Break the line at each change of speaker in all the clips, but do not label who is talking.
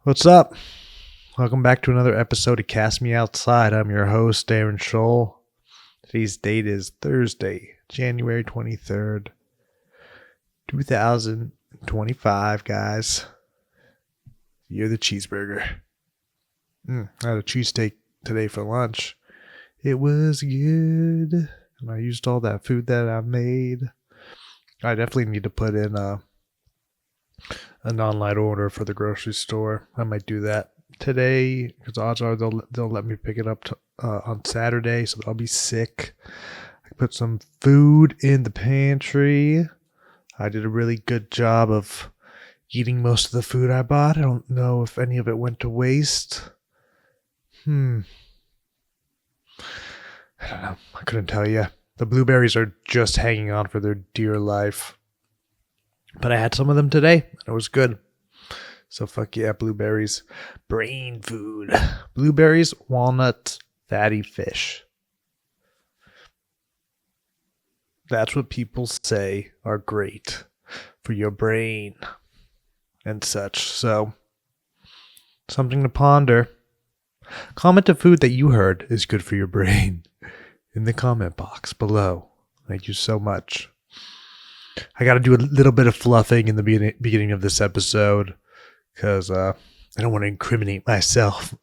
What's up? Welcome back to another episode of Cast Me Outside. I'm your host, Aaron Scholl. Today's date is Thursday, January 23rd, 2025, guys. You're the cheeseburger. I had a cheesesteak today for lunch. It was good. And I used all that food that I made. I definitely need to put in an online order for the grocery store. I might do that today because odds are they'll let me pick it up on Saturday, so I'll be sick. I put some food in the pantry. I did a really good job of eating most of the food I bought. I don't know if any of it went to waste. I don't know. I couldn't tell you. The blueberries are just hanging on for their dear life. But I had some of them today, and it was good. So fuck yeah, blueberries. Brain food. Blueberries, walnuts, fatty fish. That's what people say are great for your brain and such. So, something to ponder. Comment a food that you heard is good for your brain in the comment box below. Thank you so much. I got to do a little bit of fluffing in the beginning of this episode because I don't want to incriminate myself.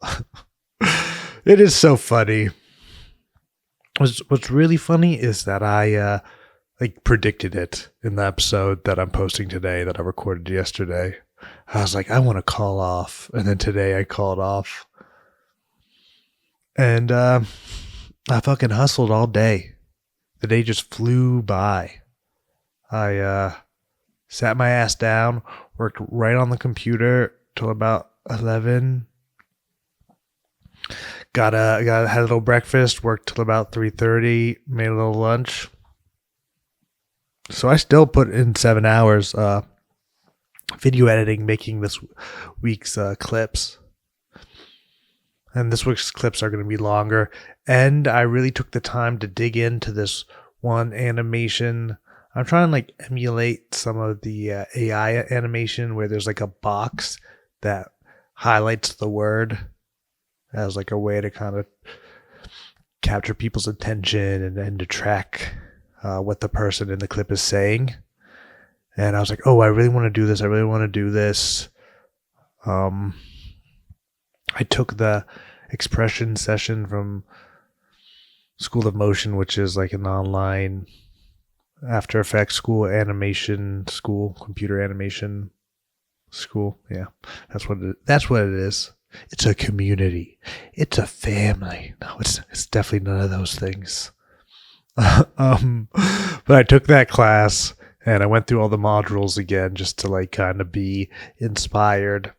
It is so funny. What's really funny is that I predicted it in the episode that I'm posting today that I recorded yesterday. I was like, I want to call off. And then today I called off. And I fucking hustled all day. The day just flew by. I sat my ass down, worked right on the computer till about 11. Had a little breakfast, worked till about 3:30, made a little lunch. So I still put in 7 hours video editing, making this week's clips. And this week's clips are going to be longer. And I really took the time to dig into this one animation. I'm trying to emulate some of the AI animation where there's a box that highlights the word as a way to kind of capture people's attention and to track what the person in the clip is saying. And I was like, oh, I really want to do this. I really want to do this. I took the expression session from School of Motion, which is an online After Effects school, animation school, computer animation school. Yeah, that's what it is. It's a community. It's a family. No, it's definitely none of those things. But I took that class and I went through all the modules again just to kind of be inspired.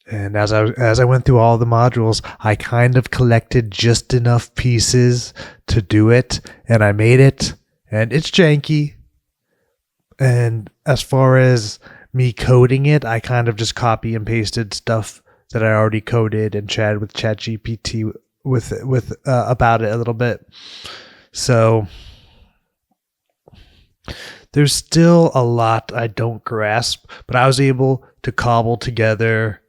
And as I went through all the modules, I kind of collected just enough pieces to do it, and I made it. And it's janky. And as far as me coding it, I kind of just copy and pasted stuff that I already coded and chatted with ChatGPT with about it a little bit. So there's still a lot I don't grasp, but I was able to cobble together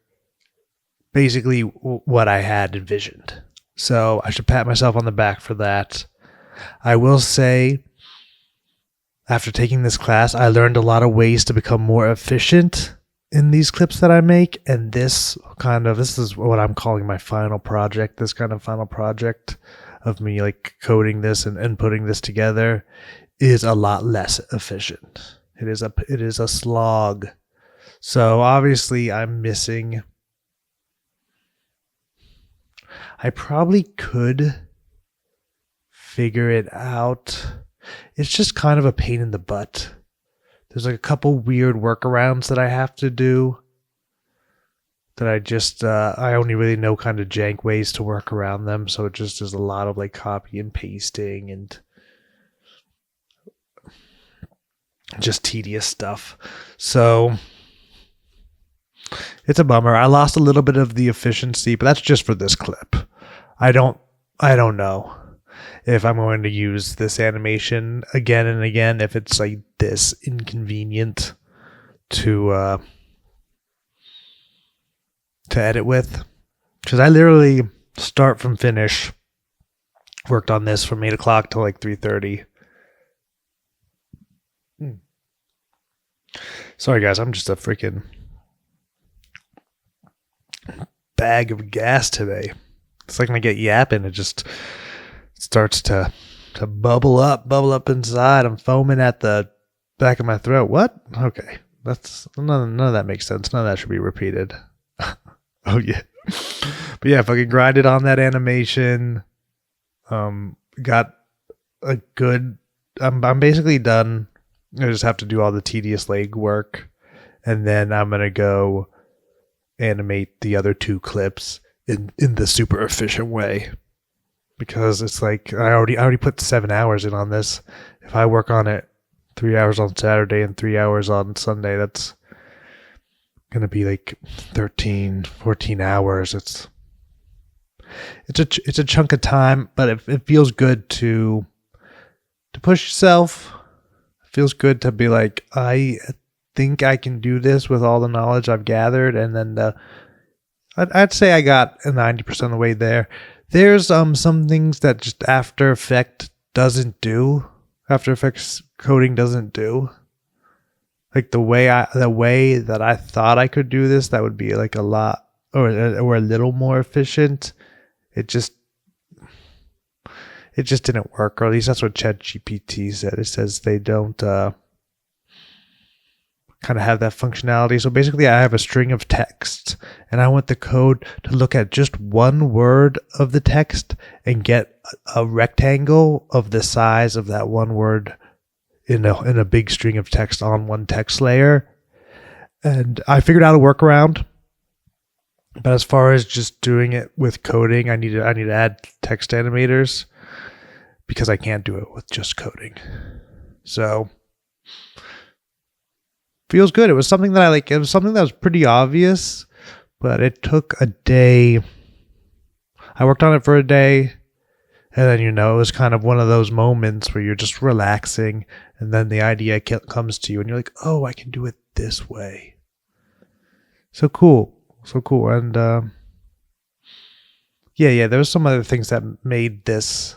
basically what I had envisioned. So I should pat myself on the back for that. I will say, after taking this class, I learned a lot of ways to become more efficient in these clips that I make. And this is what I'm calling my final project. This kind of final project of me coding this and putting this together is a lot less efficient. It is a slog. So obviously I'm missing. I probably could figure it out. It's just kind of a pain in the butt. There's a couple weird workarounds that I have to do that I only really know kind of jank ways to work around them. So it just is a lot of copy and pasting and just tedious stuff. So it's a bummer. I lost a little bit of the efficiency, but that's just for this clip. I don't know if I'm going to use this animation again and again, if it's this inconvenient to to edit with, because I literally start from finish. Worked on this from 8 o'clock till like 3:30. Sorry guys, I'm just a freaking bag of gas today. It's like when I get yapping, it just starts to bubble up inside. I'm foaming at the back of my throat. What? Okay, that's none of that makes sense. None of that should be repeated. Oh yeah, but yeah, fucking grinded on that animation. Got a good. I'm basically done. I just have to do all the tedious leg work, and then I'm gonna go animate the other 2 clips in the super efficient way, because it's like I already put 7 hours in on this. If I work on it 3 hours on Saturday and 3 hours on Sunday, that's gonna be like 13, 14 hours. It's a chunk of time, but it feels good to push yourself. It feels good to be like, I think I can do this with all the knowledge I've gathered, and then I'd say I got 90% of the way there. There's some things that just After Effects doesn't do. After Effects coding doesn't do. Like the way that I thought I could do this, that would be like a lot or a little more efficient. It just didn't work, or at least that's what ChatGPT said. It says they don't kind of have that functionality. So basically, I have a string of text, and I want the code to look at just one word of the text and get a rectangle of the size of that one word in a big string of text on one text layer. And I figured out a workaround. But as far as just doing it with coding, I need to add text animators, because I can't do it with just coding. So feels good. It was something that I like. It was something that was pretty obvious, but it took a day. I worked on it for a day, and then it was kind of one of those moments where you're just relaxing, and then the idea comes to you, and you're like, "Oh, I can do it this way." So cool. And yeah, there was some other things that made this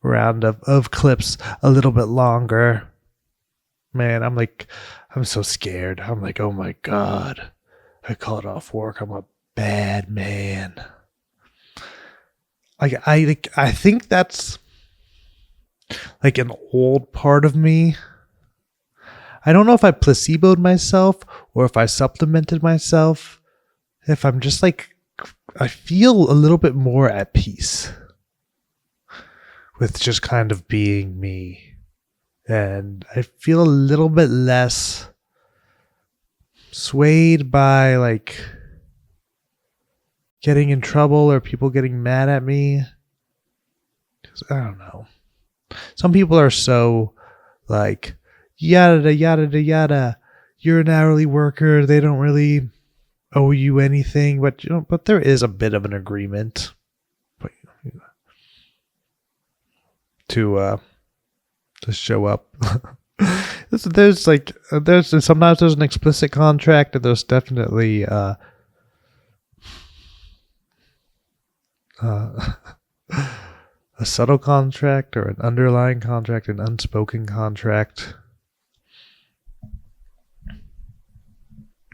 round of clips a little bit longer. Man, I'm so scared. I'm like, oh my God, I called off work. I'm a bad man. I think that's like an old part of me. I don't know if I placeboed myself or if I supplemented myself. If I'm just like, I feel a little bit more at peace with just kind of being me. And I feel a little bit less swayed by like getting in trouble or people getting mad at me. 'Cause I don't know. Some people are so like, yada, yada, yada. You're an hourly worker. They don't really owe you anything, but there is a bit of an agreement to show up. there's sometimes there's an explicit contract, and there's definitely a subtle contract or an underlying contract, an unspoken contract.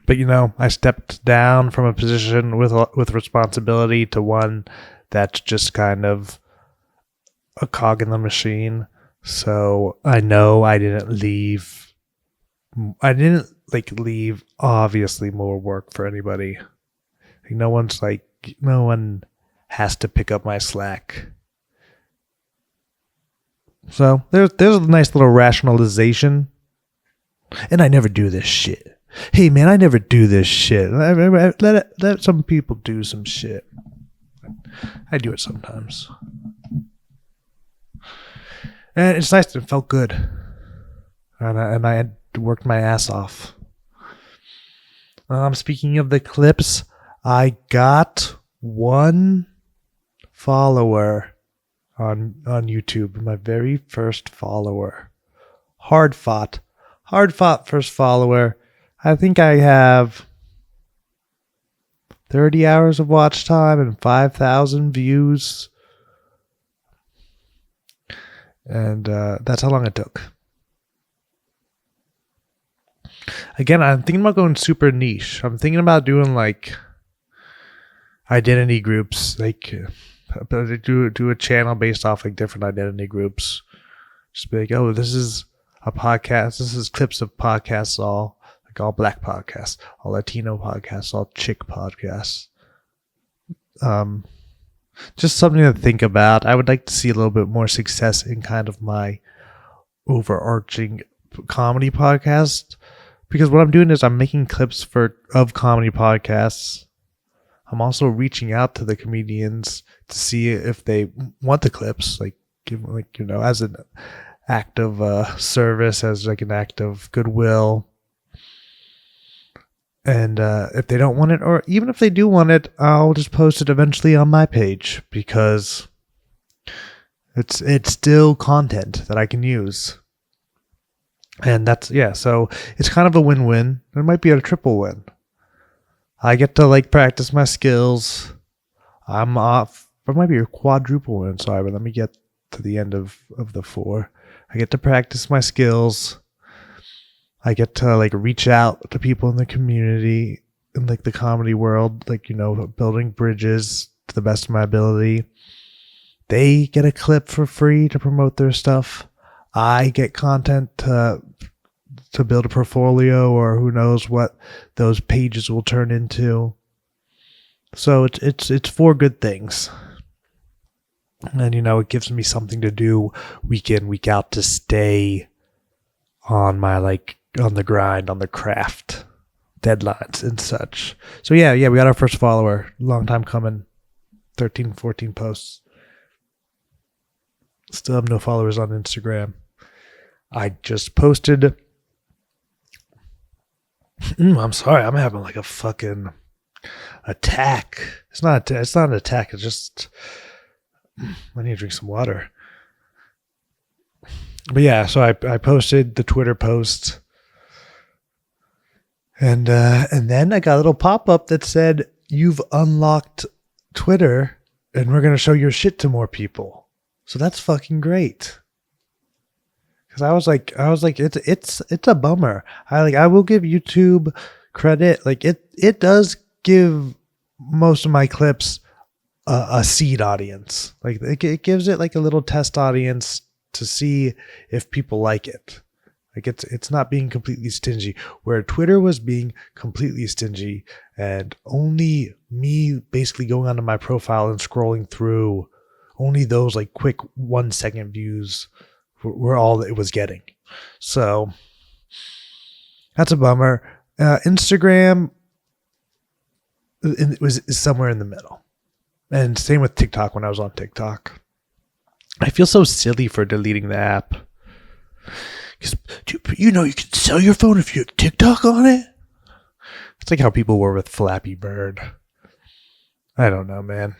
But I stepped down from a position with responsibility to one that's just kind of a cog in the machine. So I know I didn't leave. I didn't leave obviously more work for anybody. No one has to pick up my slack. So there's a nice little rationalization. And I never do this shit. Hey man, I never do this shit. Let some people do some shit. I do it sometimes. And it's nice. It felt good. And I had worked my ass off. Speaking of the clips, I got 1 follower on YouTube. My very first follower. Hard fought first follower. I think I have 30 hours of watch time and 5,000 views. And that's how long it took. Again, I'm thinking about going super niche. I'm thinking about doing like identity groups, like do a channel based off like different identity groups. Just be like, oh, this is a podcast. This is clips of podcasts, all black podcasts, all Latino podcasts, all chick podcasts. Just something to think about. I would like to see a little bit more success in kind of my overarching comedy podcast, because what I'm doing is I'm making clips of comedy podcasts. I'm also reaching out to the comedians to see if they want the clips, as an act of service, as like an act of goodwill. And if they don't want it, or even if they do want it, I'll just post it eventually on my page, because it's still content that I can use. And so it's kind of a win-win. It might be a triple win. I get to like practice my skills. I'm off. It might be a quadruple win. Sorry, but let me get to the end of the 4. I get to practice my skills. I get to like reach out to people in the community, in like the comedy world, building bridges to the best of my ability. They get a clip for free to promote their stuff. I get content to build a portfolio, or who knows what those pages will turn into. So it's 4 good things. And it gives me something to do week in, week out to stay on my on the grind, on the craft, deadlines and such. So yeah, we got our first follower. Long time coming. 13, 14 posts. Still have no followers on Instagram. I just posted. I'm sorry. I'm having like a fucking attack. It's not an attack. It's just I need to drink some water. But yeah, so I posted the Twitter post. And then I got a little pop-up that said, "You've unlocked Twitter and we're going to show your shit to more people." So that's fucking great. Cuz I was like it's a bummer. I will give YouTube credit. Like it does give most of my clips a seed audience. Like it gives it like a little test audience to see if people like it. Like it's not being completely stingy, where Twitter was being completely stingy, and only me basically going onto my profile and scrolling through, only those like quick 1 second views were all that it was getting. So that's a bummer. Instagram is somewhere in the middle, and same with TikTok. When I was on TikTok, I feel so silly for deleting the app. Because, you can sell your phone if you have TikTok on it? It's like how people were with Flappy Bird. I don't know, man.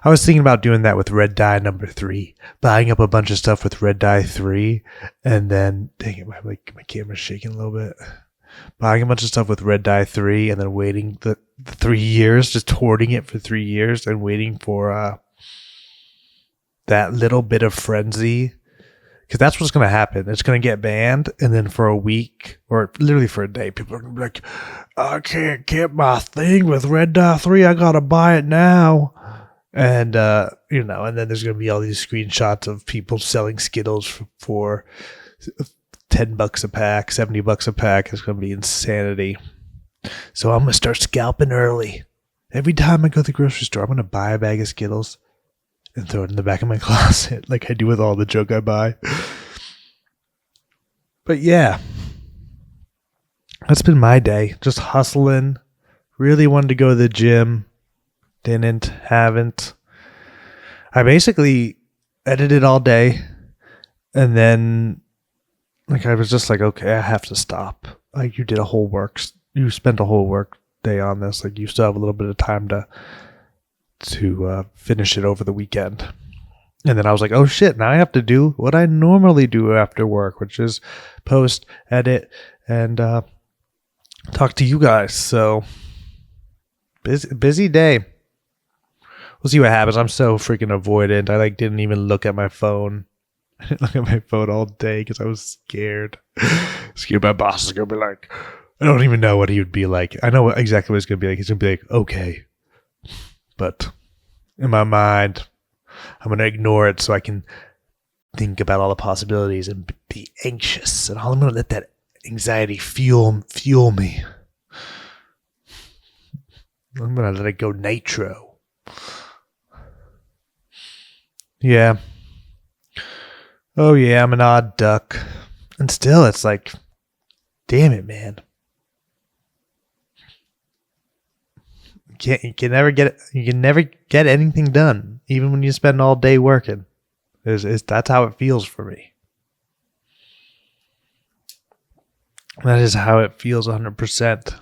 I was thinking about doing that with Red Dye number 3. Buying up a bunch of stuff with Red Dye 3. And then, dang it, my camera's shaking a little bit. Buying a bunch of stuff with Red Dye 3 and then waiting the 3 years, just hoarding it for 3 years and waiting for that little bit of frenzy. Because that's what's going to happen. It's going to get banned, and then for a week, or literally for a day, people are going to be like, "I can't get my thing with Red Dot 3. I got to buy it now." And, and then there's going to be all these screenshots of people selling Skittles for $10 a pack, $70 a pack. It's going to be insanity. So I'm going to start scalping early. Every time I go to the grocery store, I'm going to buy a bag of Skittles and throw it in the back of my closet like I do with all the junk I buy. But yeah, that's been my day. Just hustling. Really wanted to go to the gym. Haven't. I basically edited all day. And then I was just like, okay, I have to stop. Like you spent a whole work day on this. Like you still have a little bit of time to finish it over the weekend. And then I was like, oh shit, now I have to do what I normally do after work, which is post, edit, and talk talk to you guys. So busy day. We'll see what happens. I'm so freaking avoidant. I didn't even look at my phone. I didn't look at my phone all day because I was scared. Scared my boss is gonna be like, I don't even know what he would be like. I know exactly what he's gonna be like. He's gonna be like, okay, but in my mind, I'm gonna ignore it so I can think about all the possibilities and be anxious. And I'm gonna let that anxiety fuel me. I'm gonna let it go nitro. Yeah. Oh yeah, I'm an odd duck. And still it's like, damn it, man. You can never get anything done, even when you spend all day working. That's how it feels for me. That is how it feels 100%.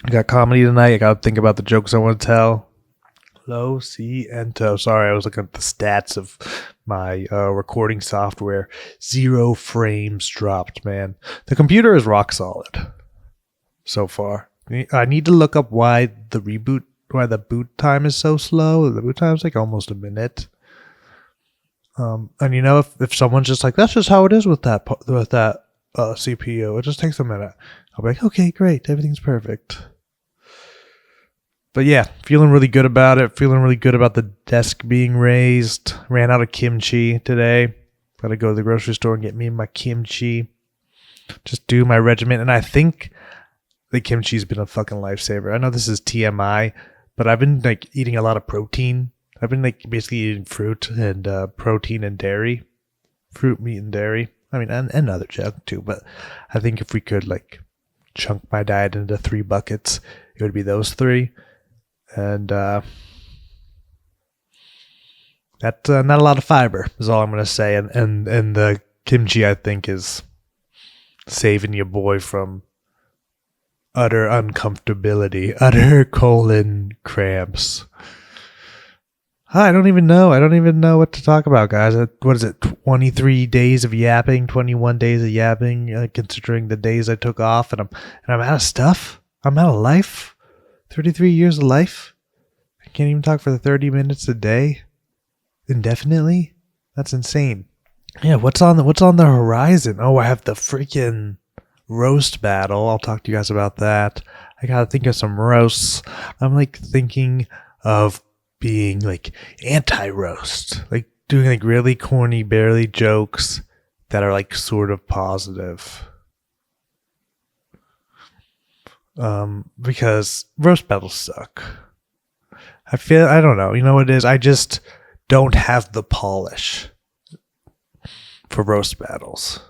I got comedy tonight. I got to think about the jokes I want to tell. Low, C, ento. Sorry, I was looking at the stats of my recording software. 0 frames dropped, man. The computer is rock solid so far. I need to look up why the boot time is so slow. The boot time is like almost a minute. And if someone's just like, that's just how it is with that CPU. It just takes a minute. I'll be like, okay, great, everything's perfect. But yeah, feeling really good about it. Feeling really good about the desk being raised. Ran out of kimchi today. Got to go to the grocery store and get me my kimchi. Just do my regimen. And I think the kimchi's been a fucking lifesaver. I know this is TMI, but I've been eating a lot of protein. I've been basically eating fruit and protein and dairy. Fruit, meat, and dairy. I mean, and other junk too. But I think if we could chunk my diet into 3 buckets, it would be those 3. And that's not a lot of fiber is all I'm going to say. And the kimchi, I think, is saving your boy from utter uncomfortability, utter colon cramps. I don't even know what to talk about, guys. What is it, 23 days of yapping, 21 days of yapping, considering the days I took off, and I'm out of stuff. I'm out of life. 33 years of life. I can't even talk for 30 minutes a day indefinitely. That's insane. Yeah, what's on the horizon? Oh, I have the freaking roast battle. I'll talk to you guys about that. I gotta think of some roasts. I'm thinking of being anti-roast, doing really corny, barely jokes that are sort of positive. Because roast battles suck. I don't know. You know what it is? I just don't have the polish for roast battles.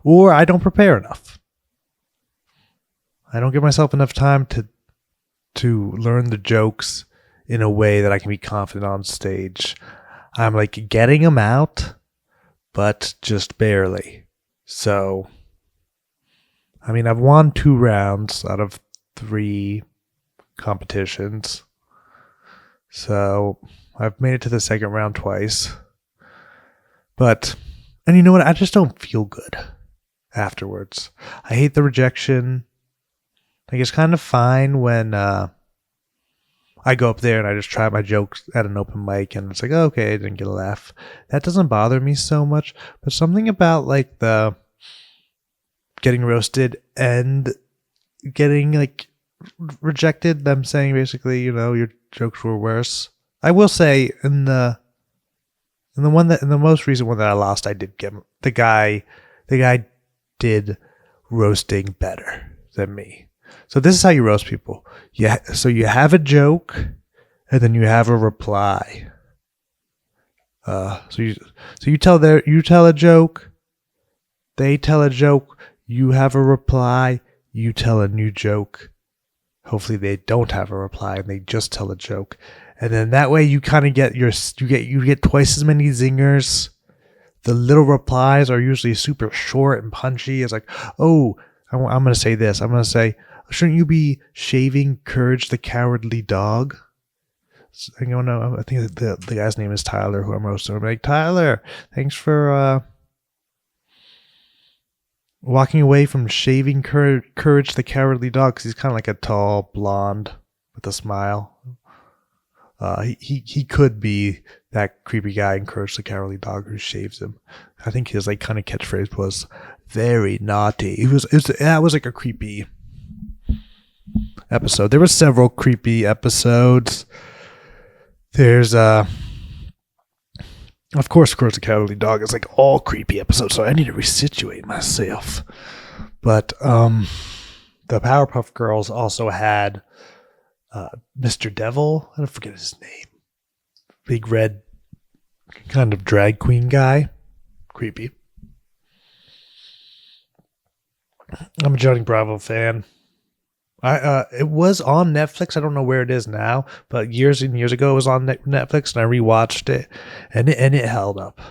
Or I don't prepare enough. I don't give myself enough time to learn the jokes in a way that I can be confident on stage. I'm getting them out, but just barely. So, I mean, I've won 2 rounds out of 3 competitions. So I've made it to the second round twice. And you know what? I just don't feel good afterwards. I hate the rejection. It's kind of fine when I go up there and I just try my jokes at an open mic and it's okay, I didn't get a laugh. That doesn't bother me so much. But something about the getting roasted and getting rejected, them saying basically, your jokes were worse. I will say in the most recent one that I lost, I did get the guy did roasting better than me. So this is how you roast people. Yeah, so you have a joke and then you have a reply. So you tell a joke, they tell a joke, you have a reply, you tell a new joke. Hopefully they don't have a reply and they just tell a joke. And then that way you kind of get you get twice as many zingers. The little replies are usually super short and punchy. It's oh, I'm going to say this. I'm going to say, shouldn't you be shaving Courage the Cowardly Dog? I don't know. I think the guy's name is Tyler, who I'm roasting. I'm Tyler, thanks for walking away from shaving Courage the Cowardly Dog, because he's kind of like a tall blonde with a smile. He could be that creepy guy in Courage the Cowardly Dog who shaves him. I think his like kind of catchphrase was "very naughty." That was like a creepy episode. There were several creepy episodes. There's of course, Courage the Cowardly Dog is like all creepy episodes, so I need to resituate myself. But the Powerpuff Girls also had Mr. Devil. I don't forget his name. Big red kind of drag queen guy. Creepy. I'm a Johnny Bravo fan. It was on Netflix. I don't know where it is now, but years and years ago it was on Netflix, and I rewatched it, and it held up.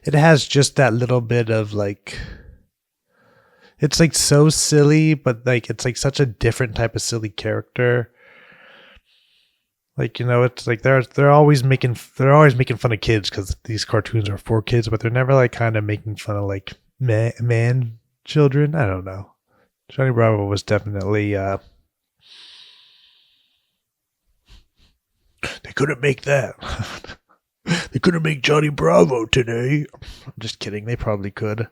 It has just that little bit of like, it's like so silly, but like it's like such a different type of silly character. Like, you know, it's like they're always making fun of kids because these cartoons are for kids, but they're never like kind of making fun of like man children. I don't know. Johnny Bravo was definitely they couldn't make that. They couldn't make Johnny Bravo today. I'm just kidding. They probably could.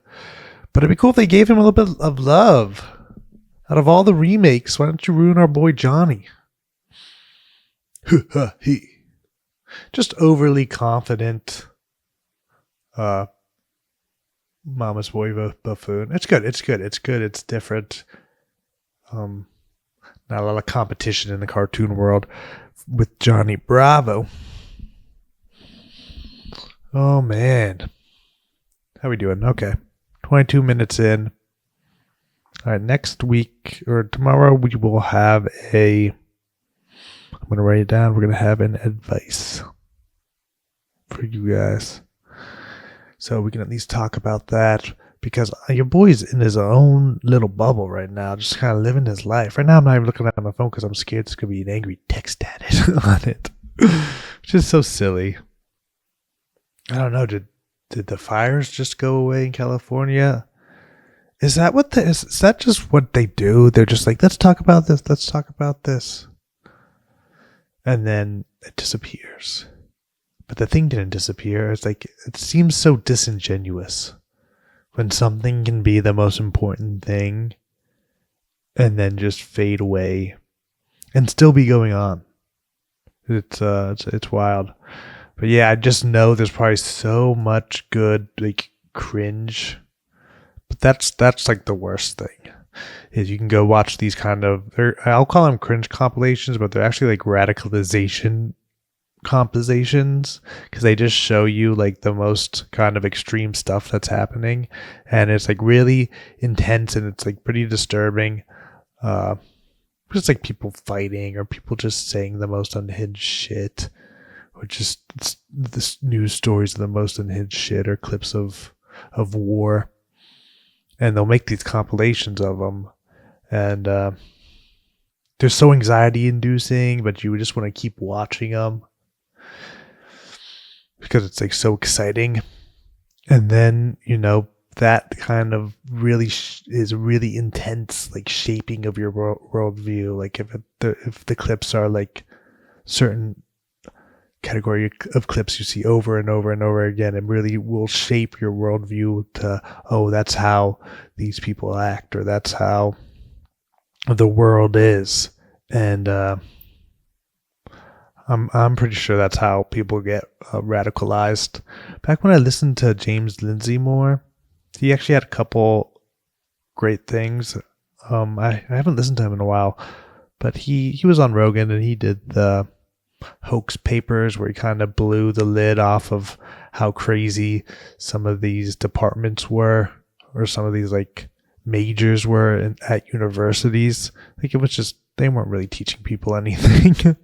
But it'd be cool if they gave him a little bit of love. Out of all the remakes, why don't you ruin our boy Johnny? He. Just overly confident Mama's Boy buffoon. It's good. It's different. Not a lot of competition in the cartoon world with Johnny Bravo. Oh, man. How we doing? Okay. 22 minutes in. All right, next week or tomorrow we will have I'm going to write it down. We're going to have an advice for you guys. So we can at least talk about that, because your boy's in his own little bubble right now, just kind of living his life. Right now I'm not even looking at my phone because I'm scared there's going to be an angry text status on it. Which is so silly. I don't know. Did the fires just go away in California? Is that is that just what they do? They're just like, let's talk about this. Let's talk about this. And then it disappears. But the thing didn't disappear. It's like, it seems so disingenuous when something can be the most important thing and then just fade away and still be going on. It's wild. But yeah, I just know there's probably so much good like cringe. But that's like the worst thing. Is you can go watch these kind of, I'll call them cringe compilations, but they're actually like radicalization compilations, because they just show you like the most kind of extreme stuff that's happening, and it's like really intense, and it's like pretty disturbing. Just like people fighting or people just saying the most unhinged shit, or just this news stories of the most unhinged shit, or clips of war, and they'll make these compilations of them, and they're so anxiety inducing, but you just want to keep watching them because it's like so exciting. And then, you know, that kind of really is really intense, like shaping of your worldview. Like if the clips are like certain category of clips you see over and over and over again, it really will shape your worldview to, oh, that's how these people act, or that's how the world is. And I'm pretty sure that's how people get radicalized. Back when I listened to James Lindsay more, he actually had a couple great things. I haven't listened to him in a while, but he was on Rogan, and he did the hoax papers, where he kind of blew the lid off of how crazy some of these departments were, or some of these like majors were at universities. Like, it was just, they weren't really teaching people anything.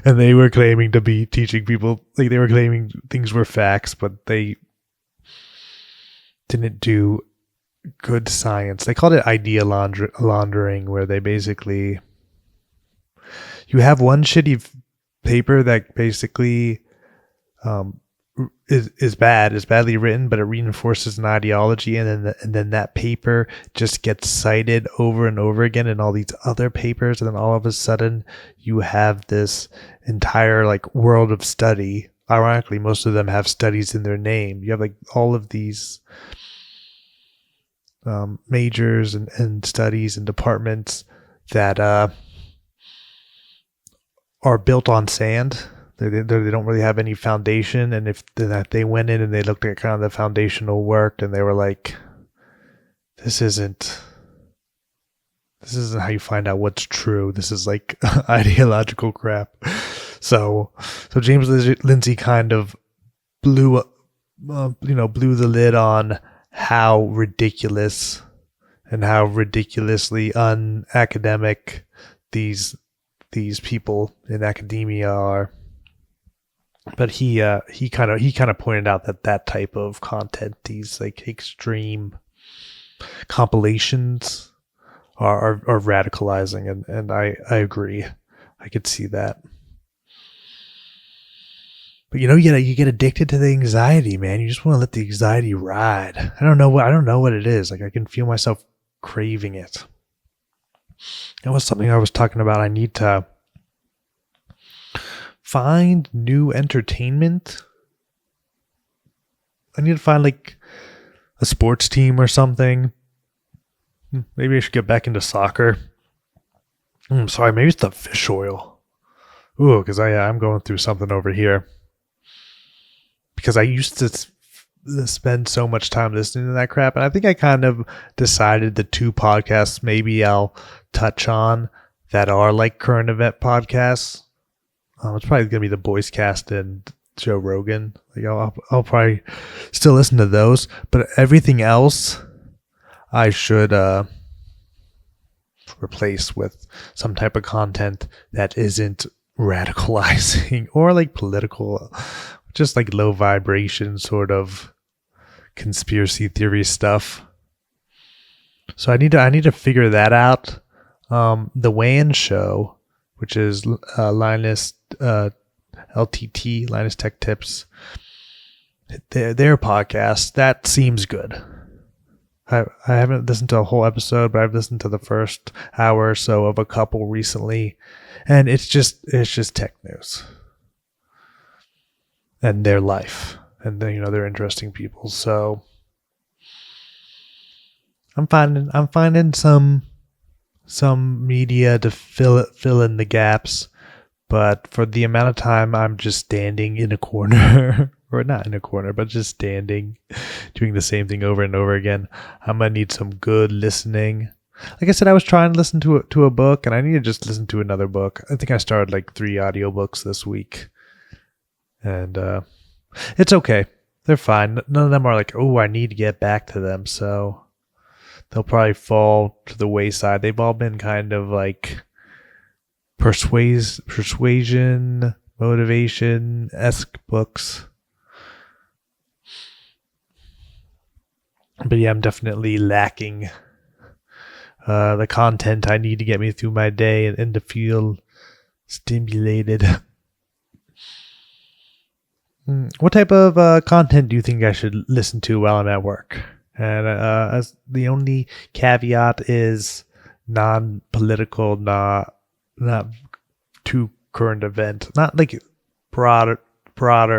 And they were claiming to be teaching people, like they were claiming things were facts, but they didn't do good science. They called it idea laundering, where they basically, you have one shitty paper that basically is bad, is badly written, but it reinforces an ideology, and then that paper just gets cited over and over again in all these other papers, and then all of a sudden you have this entire like world of study. Ironically, most of them have studies in their name. You have like all of these majors and studies and departments that are built on sand. They don't really have any foundation, and if they went in and they looked at kind of the foundational work, and they were like, this isn't how you find out what's true. This is like ideological crap. So James Lindsay kind of blew the lid on how ridiculous and how ridiculously unacademic these people in academia are. But he kind of pointed out that type of content, these like extreme compilations, are radicalizing, and I agree. I could see that. But you get addicted to the anxiety, man. You just want to let the anxiety ride. I don't know what it is. Like I can feel myself craving it. That was something I was talking about. I need to find new entertainment. I need to find like a sports team or something. Maybe I should get back into soccer. Sorry, maybe it's the fish oil. Ooh, because I'm going through something over here. Because I used to spend so much time listening to that crap, and I think I kind of decided the 2 podcasts maybe I'll touch on that are like current event podcasts. It's probably gonna be the Boys Cast and Joe Rogan. Like I'll probably still listen to those, but everything else I should replace with some type of content that isn't radicalizing or like political, just like low vibration sort of conspiracy theory stuff. So I need to figure that out. The WAN show, which is Linus LTT, Linus Tech Tips, their podcast, that seems good. I haven't listened to a whole episode, but I've listened to the first hour or so of a couple recently, and it's just tech news and their life, and they're interesting people. So I'm finding some media to fill in the gaps, but for the amount of time I'm just standing in a corner, or not in a corner, but just standing, doing the same thing over and over again, I'm gonna need some good listening. Like I said, I was trying to listen to a book, and I need to just listen to another book. I think I started like 3 audiobooks this week, and it's okay. They're fine. None of them are like, oh, I need to get back to them, so they'll probably fall to the wayside. They've all been kind of like persuasion, motivation-esque books. But yeah, I'm definitely lacking the content I need to get me through my day and to feel stimulated. What type of content do you think I should listen to while I'm at work? And as the only caveat is non-political, not too current event, not like broader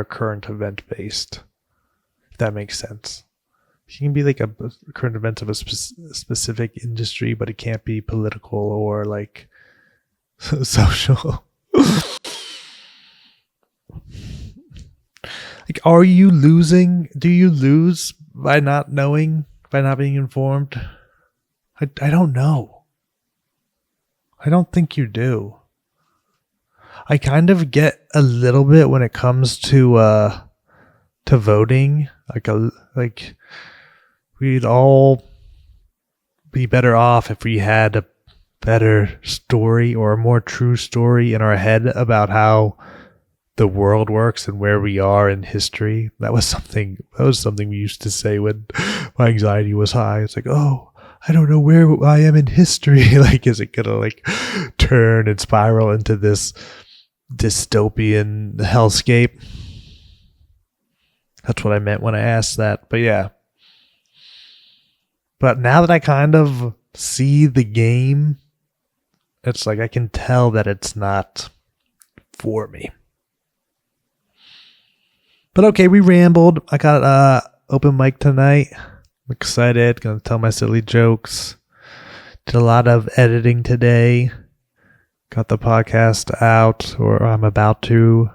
current event based, if that makes sense. It can be like a current event of a specific industry, but it can't be political or like social. Like, are you losing? Do you lose by not knowing, by not being informed? I don't know. I don't think you do. I kind of get a little bit when it comes to voting. Like we'd all be better off if we had a better story or a more true story in our head about how the world works and where we are in history. That was something we used to say when my anxiety was high. It's like, oh, I don't know where I am in history. Like, is it gonna like turn and spiral into this dystopian hellscape? That's what I meant when I asked that. But yeah. But now that I kind of see the game, it's like I can tell that it's not for me. But okay, we rambled. I got open mic tonight. I'm excited. Gonna tell my silly jokes. Did a lot of editing today. Got the podcast out, or I'm about to.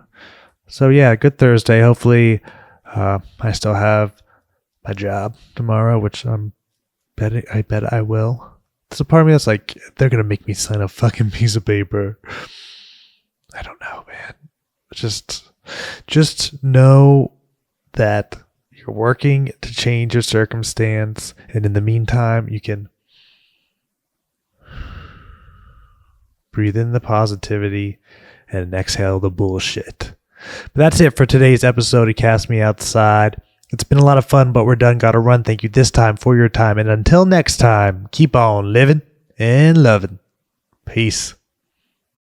So yeah, good Thursday. Hopefully, I still have my job tomorrow, which I bet I will. There's a part of me that's like, they're gonna make me sign a fucking piece of paper. I don't know, man. Just know that you're working to change your circumstance, and in the meantime, you can breathe in the positivity and exhale the bullshit. But that's it for today's episode of Cast Me Outside. It's been a lot of fun, but we're done. Gotta run. Thank you this time for your time. And until next time, keep on living and loving. Peace.